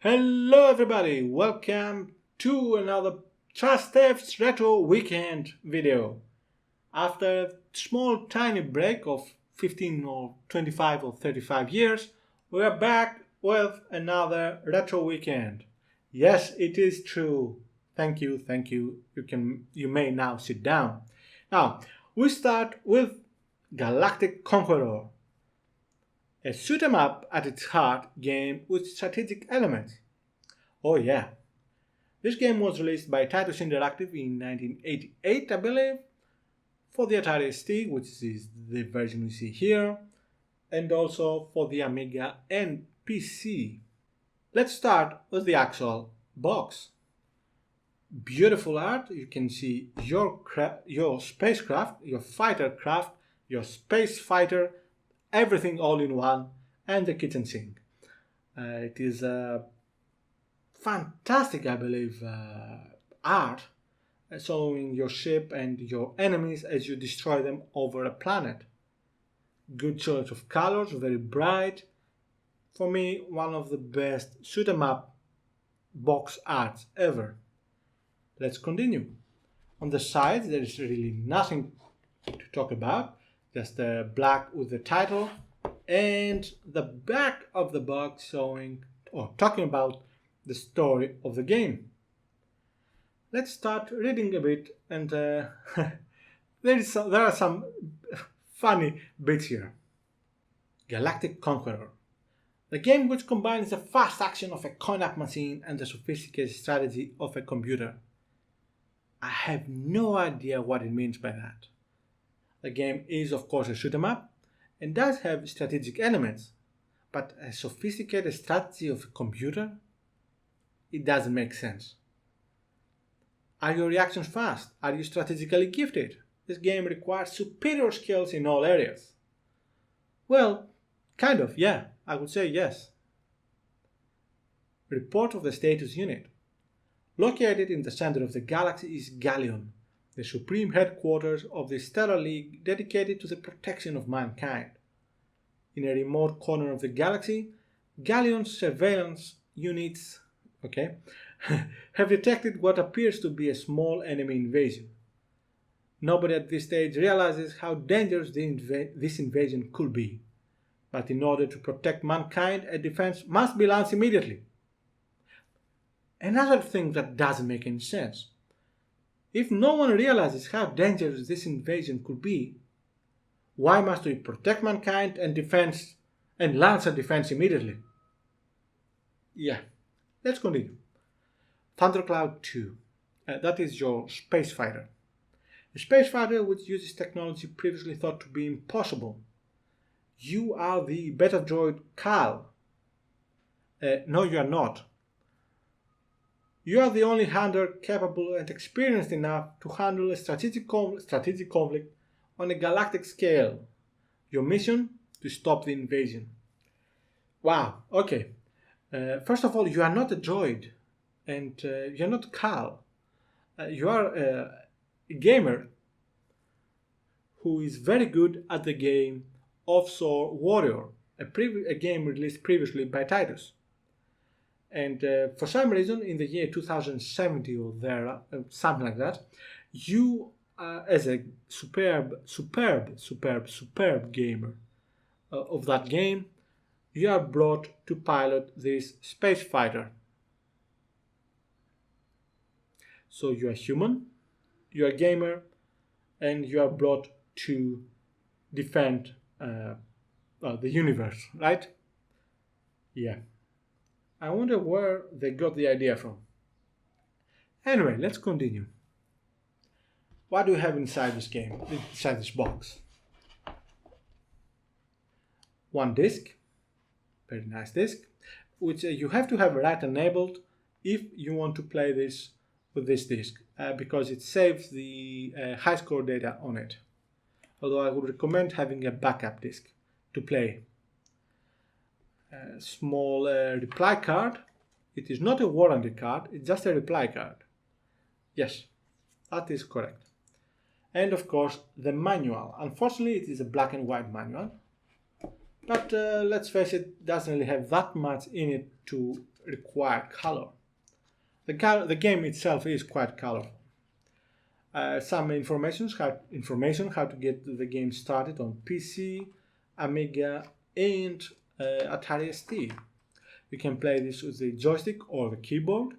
Hello everybody, welcome to another Trusteft Retro Weekend video. After a small tiny break of 15 or 25 or 35 years, we are back with another Retro Weekend. Yes, it is true. Thank you, thank you. You may now sit down. Now, we start with Galactic Conqueror, a shoot 'em up at its heart game with strategic elements. Oh yeah, this game was released by Titus Interactive in 1988, I believe, for the Atari ST, which is the version we see here, and also for the Amiga and PC. Let's start with the actual box. Beautiful art. You can see your spacecraft, your fighter craft, your space fighter, everything all in one, and the kitchen sink. It is a fantastic, I believe, art showing your ship and your enemies as you destroy them over a planet. Good choice of colors, very bright. For me, one of the best shoot 'em up box arts ever. Let's continue. On the sides, there is really nothing to talk about, just black with the title, and the back of the box showing or talking about the story of the game. Let's start reading a bit, and there are some funny bits here. Galactic Conqueror, the game which combines the fast action of a coin-op machine and the sophisticated strategy of a computer. I have no idea what it means by that. The game is of course a shoot 'em up and does have strategic elements, but a sophisticated strategy of a computer? It doesn't make sense. Are your reactions fast? Are you strategically gifted? This game requires superior skills in all areas. Well, kind of, yeah, I would say yes. Report of the status unit. Located in the center of the galaxy is Galleon, the supreme headquarters of the Stellar League dedicated to the protection of mankind. In a remote corner of the galaxy, Galleon's surveillance units have detected what appears to be a small enemy invasion. Nobody at this stage realizes how dangerous this invasion could be. But in order to protect mankind, a defense must be launched immediately. Another thing that doesn't make any sense. If no one realizes how dangerous this invasion could be, why must we protect mankind and launch a defense immediately? Yeah, let's continue. Thundercloud 2. That is your space fighter. A space fighter which uses technology previously thought to be impossible. You are the beta droid Cal. No, you are not. You are the only hunter capable and experienced enough to handle a strategic conflict on a galactic scale. Your mission? To stop the invasion. Wow, okay. First of all, you are not a droid, and you are not Cal. You are a gamer who is very good at the game Offshore Warrior, a game released previously by Titus. And for some reason, in the year 2070 or there, something like that, you, as a superb gamer of that game, you are brought to pilot this space fighter. So you are human, you are a gamer, and you are brought to defend the universe, right? Yeah. I wonder where they got the idea from. Anyway, let's continue. What do we have inside this game, inside this box? One disc, very nice disc, which you have to have right enabled if you want to play this with this disc, because it saves the high score data on it. Although I would recommend having a backup disc to play. A small reply card. It is not a warranty card, it's just a reply card. Yes, that is correct. And of course the manual. Unfortunately it is a black and white manual, but let's face it, doesn't really have that much in it to require color. The game itself is quite colorful. Some information how to get the game started on PC, Amiga, and Atari ST. You can play this with the joystick or the keyboard.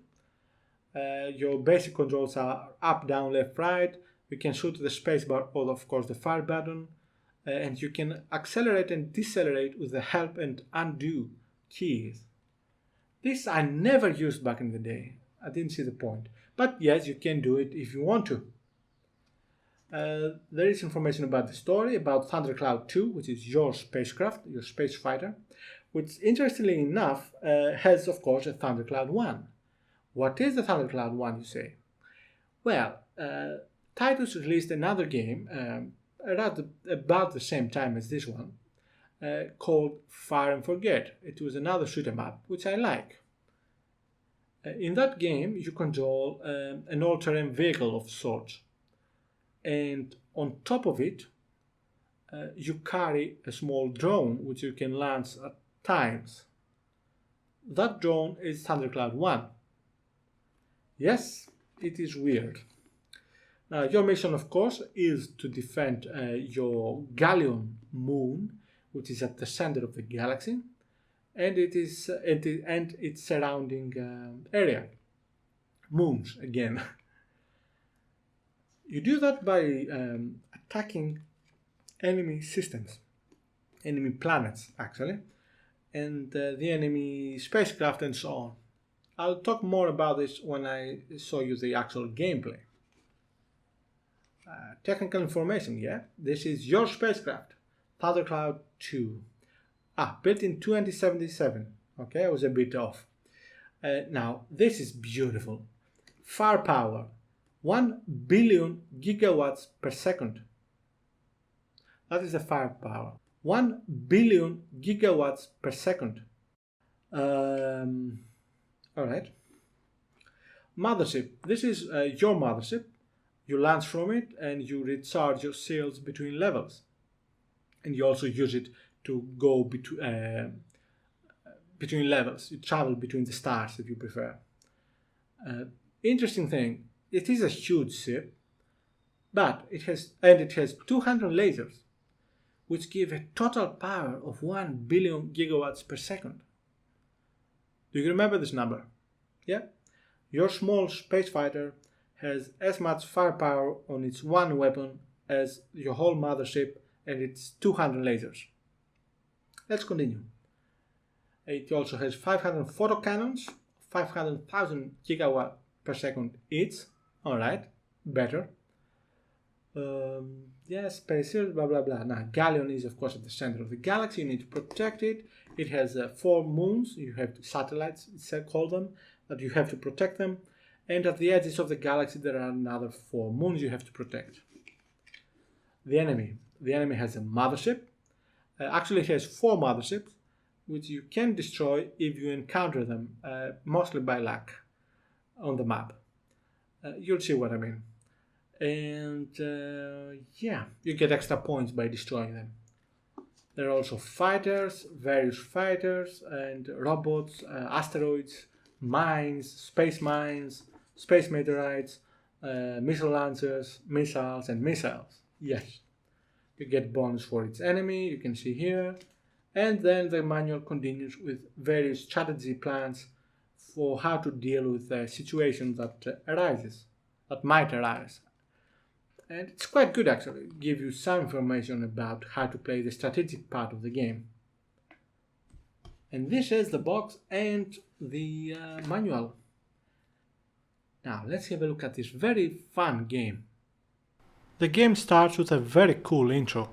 Your basic controls are up, down, left, right. You can shoot the spacebar or of course the fire button, and you can accelerate and decelerate with the help and undo keys. This I never used back in the day. I didn't see the point. But yes, you can do it if you want to. There is information about the story, about Thundercloud 2, which is your spacecraft, your space fighter, which interestingly enough has of course a Thundercloud 1. What is the Thundercloud 1, you say? Well, Titus released another game about the same time as this one, called Fire and Forget. It was another shoot 'em up, which I like. In that game, you control an all-terrain vehicle of sorts, and on top of it, you carry a small drone which you can launch at times. That drone is Thundercloud 1. Yes, it is weird. Now, your mission, of course, is to defend your Gallion moon, which is at the center of the galaxy, and its surrounding area. Moons, again. You do that by attacking enemy systems, enemy planets, actually, and the enemy spacecraft and so on. I'll talk more about this when I show you the actual gameplay. Technical information, yeah? This is your spacecraft, Thundercloud 2. Built in 2077. Okay, I was a bit off. Now, this is beautiful. Firepower, 1 billion gigawatts per second. That is the firepower. 1 billion gigawatts per second. Alright. Mothership. This is your mothership. You launch from it and you recharge your sails between levels. And you also use it to go between levels. You travel between the stars if you prefer. Interesting thing, it is a huge ship, but it has 200 lasers, which give a total power of 1 billion gigawatts per second. Do you remember this number? Yeah? Your small space fighter has as much firepower on its one weapon as your whole mothership and its 200 lasers. Let's continue. It also has 500 photocannons, 500,000 gigawatt per second each. Alright, better. Yes, space shield, blah blah blah. Now, Gallion is of course at the center of the galaxy. You need to protect it. It has 4 moons. You have satellites, it's called them, that you have to protect them. And at the edges of the galaxy, there are another 4 moons you have to protect. The enemy has a mothership. Actually, it has 4 motherships, which you can destroy if you encounter them, mostly by luck, on the map. You'll see what I mean. And yeah, you get extra points by destroying them. There are also fighters, various fighters, and robots, asteroids, mines, space meteorites, missile launchers, missiles, and missiles. Yes. You get bonus for its enemy, you can see here. And then the manual continues with various strategy plans for how to deal with the situation that might arise. And it's quite good actually, give you some information about how to play the strategic part of the game. And this is the box and the manual. Now let's have a look at this very fun game. The game starts with a very cool intro.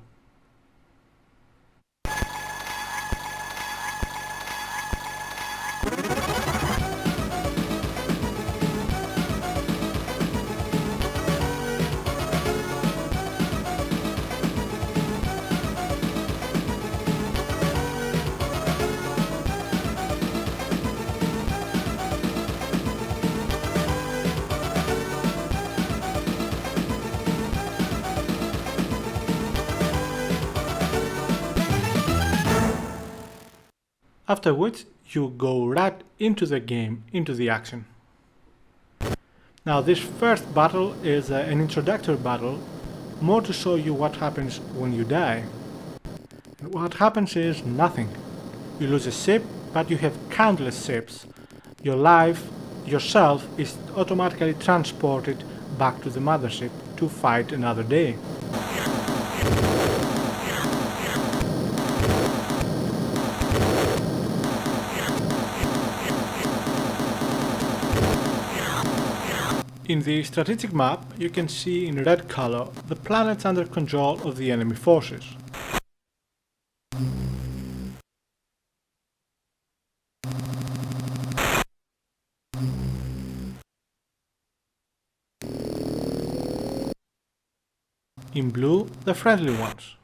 after which you go right into the game, into the action. Now this first battle is an introductory battle, more to show you what happens when you die. And what happens is nothing. You lose a ship, but you have countless ships. Your life, yourself, is automatically transported back to the mothership to fight another day. In the strategic map, you can see in red color the planets under control of the enemy forces. In blue, the friendly ones.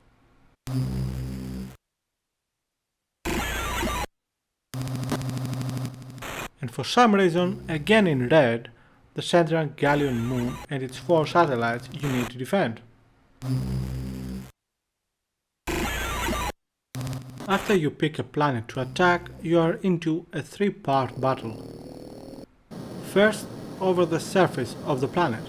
And for some reason, again in red, the central Gallian moon and its 4 satellites you need to defend. After you pick a planet to attack, you are into a 3-part battle. First, over the surface of the planet.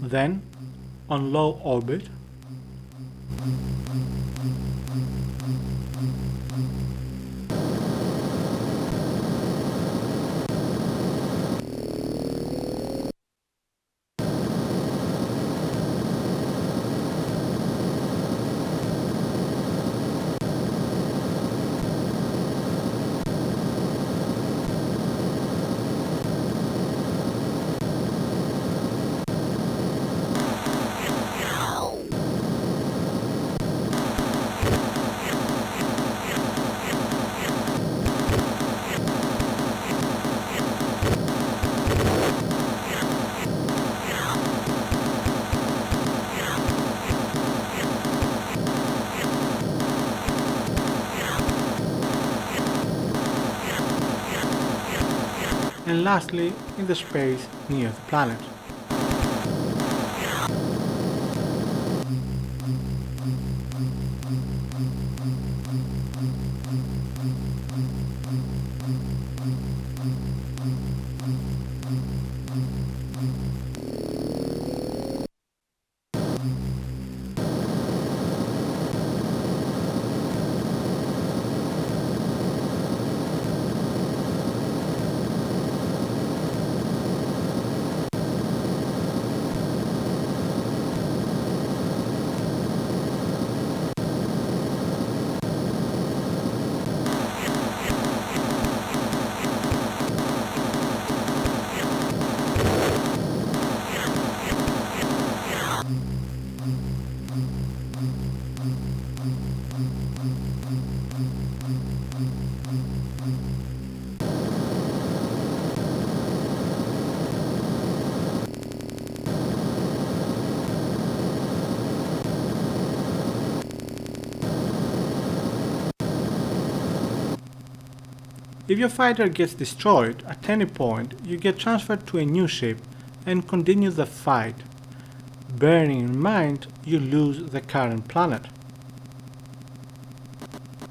Then, on low orbit, and lastly in the space near the planet. If your fighter gets destroyed at any point, you get transferred to a new ship and continue the fight, bearing in mind you lose the current planet.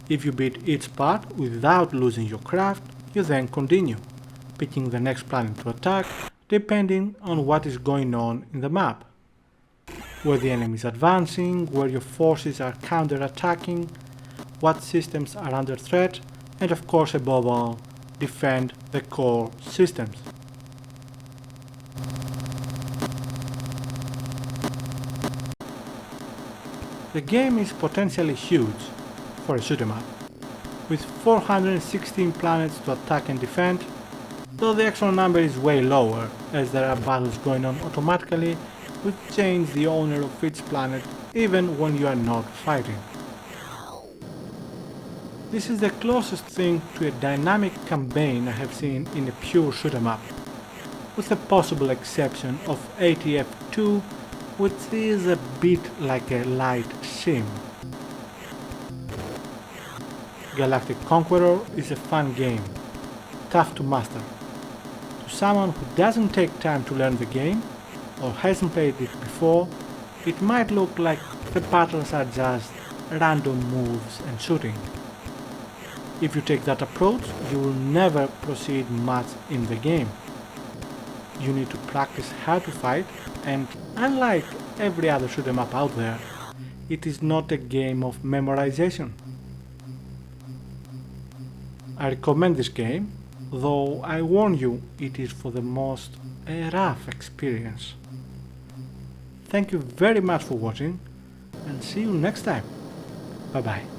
If you beat each part without losing your craft, you then continue, picking the next planet to attack depending on what is going on in the map, where the enemy is advancing, where your forces are counter-attacking, what systems are under threat, and of course above all, defend the core systems. The game is potentially huge for a shoot 'em up, with 416 planets to attack and defend, though the actual number is way lower as there are battles going on automatically which change the owner of each planet even when you are not fighting. This is the closest thing to a dynamic campaign I have seen in a pure shoot 'em up, with the possible exception of ATF2 which is a bit like a light sim. Galactic Conqueror is a fun game, tough to master. To someone who doesn't take time to learn the game, or hasn't played it before, it might look like the battles are just random moves and shooting. If you take that approach, you will never proceed much in the game. You need to practice how to fight, and unlike every other shoot 'em up out there, it is not a game of memorization. I recommend this game, though I warn you it is for the most a rough experience. Thank you very much for watching, and see you next time. Bye bye.